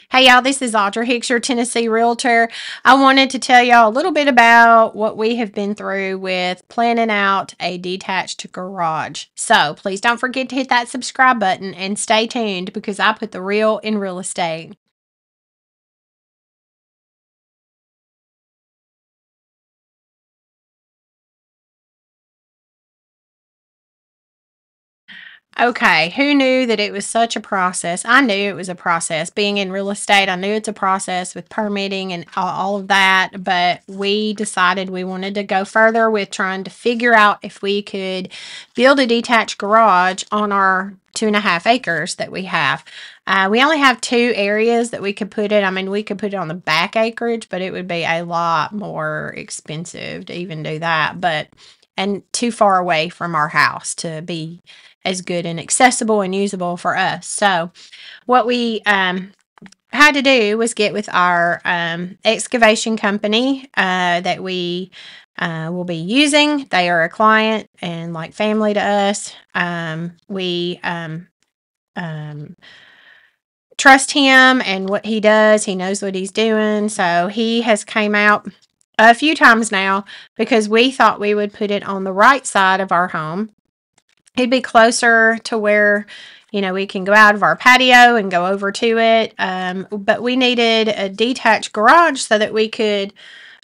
Hey y'all, this is Audra Hicks, your Tennessee Realtor. I wanted to tell y'all a little bit about what we have been through with planning out a detached garage. So please don't forget to hit that subscribe button and stay tuned because I put the real in real estate. Okay, who knew that it was such a process? I knew it was a process. Being in real estate, I knew it's a process with permitting and all of that, but we decided we wanted to go further with trying to figure out if we could build a detached garage on our 2.5 acres that we have. We only have two areas that we could put it. I mean, we could put it on the back acreage, but it would be a lot more expensive to even do that. And too far away from our house to be as good and accessible and usable for us. So, what we had to do was get with our excavation company that we will be using. They are a client and like family to us. We trust him and what he does. He knows what he's doing. So he has came out a few times now because we thought we would put it on the right side of our home. It'd be closer to where, we can go out of our patio and go over to it. But we needed a detached garage so that we could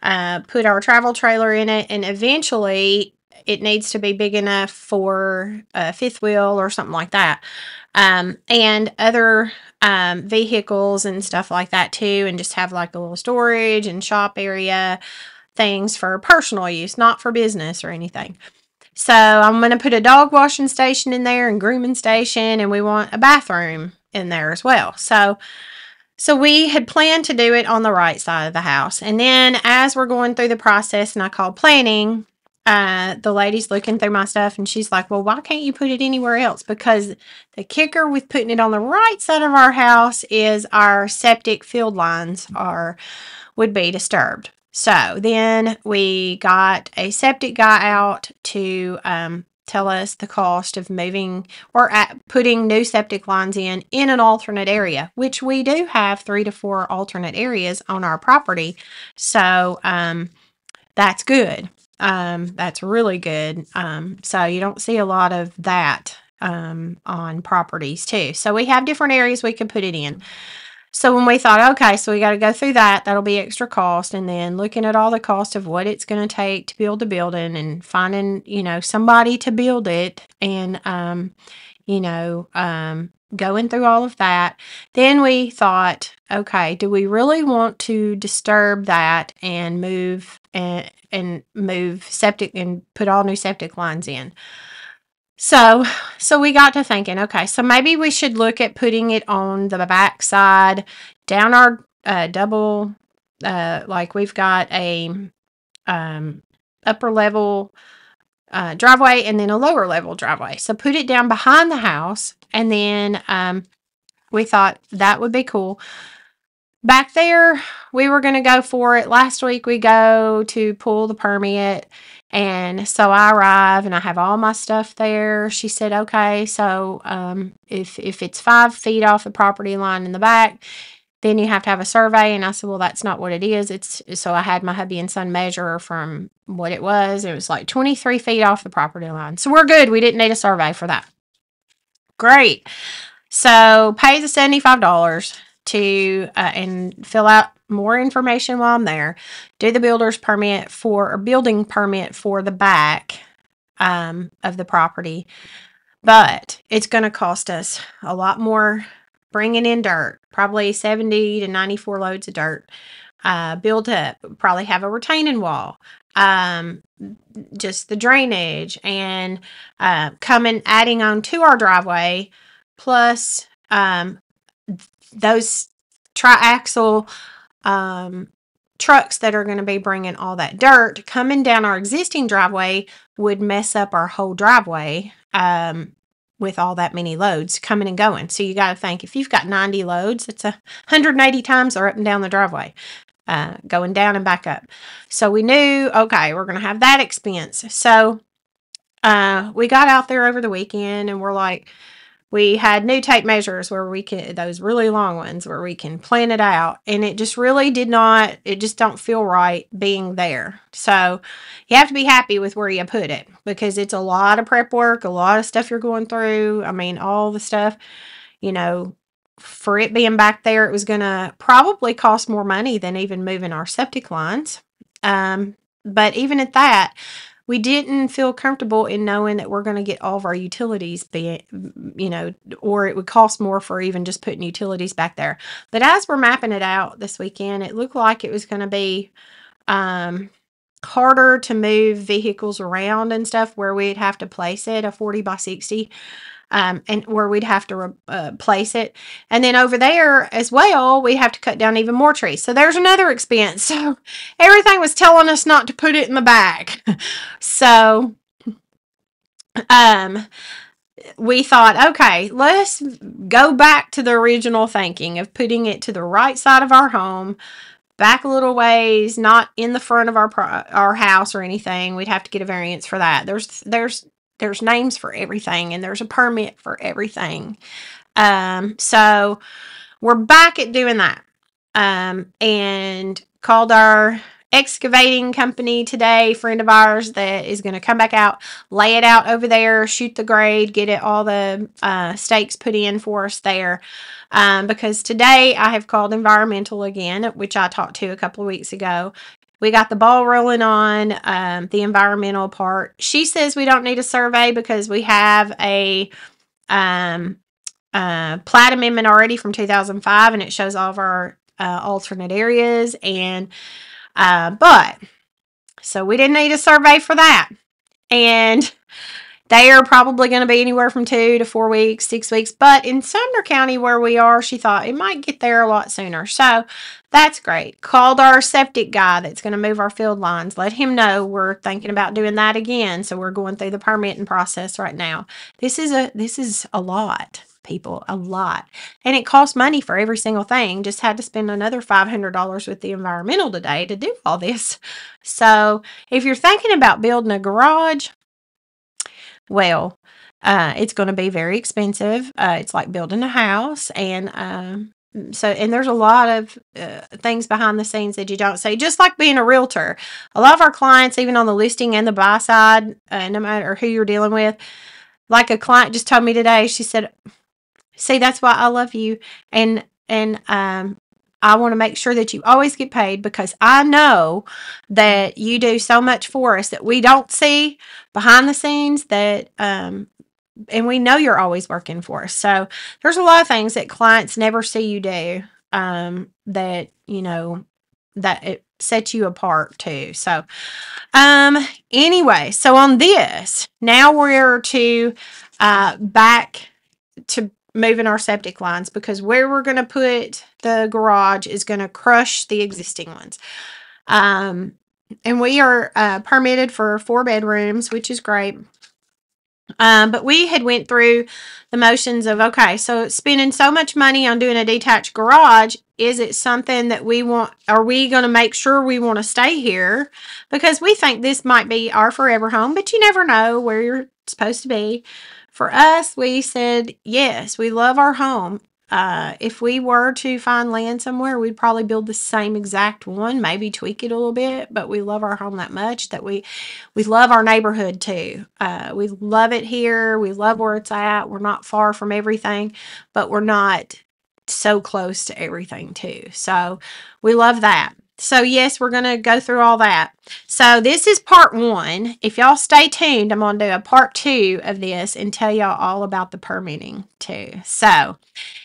put our travel trailer in it. And eventually, it needs to be big enough for a fifth wheel or something like that. And other vehicles and stuff like that too. And just have like a little storage and shop area things for personal use, not for business or anything. So I'm going to put a dog washing station in there and grooming station, and we want a bathroom in there as well. So we had planned to do it on the right side of the house. And then as we're going through the process and I called planning, the lady's looking through my stuff and she's like, well, why can't you put it anywhere else? Because the kicker with putting it on the right side of our house is our septic field lines would be disturbed. So then we got a septic guy out to tell us the cost of moving or putting new septic lines in an alternate area, which we do have 3 to 4 alternate areas on our property. So that's good. That's really good. So you don't see a lot of that on properties too. So we have different areas we can put it in. So when we thought, okay, so we got to go through that, that'll be extra cost. And then looking at all the cost of what it's going to take to build the building and finding, somebody to build it and, going through all of that. Then we thought, okay, do we really want to disturb that and move septic and put all new septic lines in? So we got to thinking, okay, so maybe we should look at putting it on the back side, down our double, like we've got a upper level driveway and then a lower level driveway. So put it down behind the house, and then we thought that would be cool. Back there, we were going to go for it. Last week, we go to pull the permit. And so I arrive and I have all my stuff there. She said, okay, so if it's 5 feet off the property line in the back, then you have to have a survey. And I said, well, that's not what it is. So I had my hubby and son measure from what it was. It was like 23 feet off the property line. So we're good. We didn't need a survey for that. Great. So pay the $75 to and fill out more information while I'm there. Do the builder's permit building permit for the back of the property. But it's going to cost us a lot more bringing in dirt, probably 70 to 94 loads of dirt. Build up, probably have a retaining wall. Just the drainage and adding on to our driveway, plus those triaxle trucks that are going to be bringing all that dirt coming down our existing driveway would mess up our whole driveway with all that many loads coming and going. So you got to think, if you've got 90 loads, it's 180 times they're up and down the driveway, going down and back up. So we knew, okay, we're going to have that expense. So we got out there over the weekend and we're like, We had new tape measures where we can, those really long ones where we can plan it out. And it just really did not, it just don't feel right being there. So you have to be happy with where you put it, because it's a lot of prep work, a lot of stuff you're going through. I mean, all the stuff, you know, for it being back there, it was going to probably cost more money than even moving our septic lines. But even at that, we didn't feel comfortable in knowing that we're going to get all of our utilities, or it would cost more for even just putting utilities back there. But as we're mapping it out this weekend, it looked like it was going to be harder to move vehicles around and stuff, where we'd have to place it a 40 by 60. And where we'd have to place it. And then over there as well, we have to cut down even more trees. So there's another expense. So everything was telling us not to put it in the bag. So we thought, okay, let's go back to the original thinking of putting it to the right side of our home, back a little ways, not in the front of our house or anything. We'd have to get a variance for that. There's names for everything, and there's a permit for everything. So we're back at doing that. And called our excavating company today, friend of ours that is going to come back out, lay it out over there, shoot the grade, get it all the stakes put in for us there. Because today I have called environmental again, which I talked to a couple of weeks ago. We got the ball rolling on the environmental part. She says we don't need a survey because we have a plat amendment already from 2005, and it shows all of our alternate areas. And so we didn't need a survey for that. And they are probably going to be anywhere from 2 to 4 weeks, 6 weeks. But in Sumner County where we are, she thought it might get there a lot sooner. So that's great. Called our septic guy that's going to move our field lines. Let him know we're thinking about doing that again. So we're going through the permitting process right now. This is a lot, people, a lot. And it costs money for every single thing. Just had to spend another $500 with the environmental today to do all this. So if you're thinking about building a garage, well, it's going to be very expensive. It's like building a house. And there's a lot of things behind the scenes that you don't see. Just like being a realtor. A lot of our clients, even on the listing and the buy side, no matter who you're dealing with, like a client just told me today, she said, see, that's why I love you. And I want to make sure that you always get paid, because I know that you do so much for us that we don't see behind the scenes, that and we know you're always working for us. So there's a lot of things that clients never see you do that, that it sets you apart too. So anyway, so on this, now we're to back to moving our septic lines, because where we're going to put the garage is going to crush the existing ones. And we are permitted for 4 bedrooms, which is great. But we had went through the motions of, okay, so spending so much money on doing a detached garage, is it something that we want? Are we going to make sure we want to stay here? Because we think this might be our forever home, but you never know where you're supposed to be. For us, we said, yes, we love our home. If we were to find land somewhere, we'd probably build the same exact one, maybe tweak it a little bit, but we love our home that much that we love our neighborhood too. We love it here. We love where it's at. We're not far from everything, but we're not so close to everything too. So we love that. So yes, we're going to go through all that. So this is part 1. If y'all stay tuned, I'm going to do a part 2 of this and tell y'all all about the permitting too. So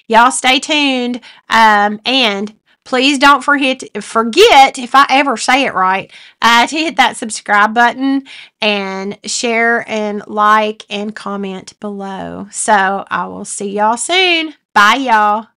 y'all stay tuned. And please don't forget, if I ever say it right, to hit that subscribe button and share and like and comment below. So I will see y'all soon. Bye, y'all.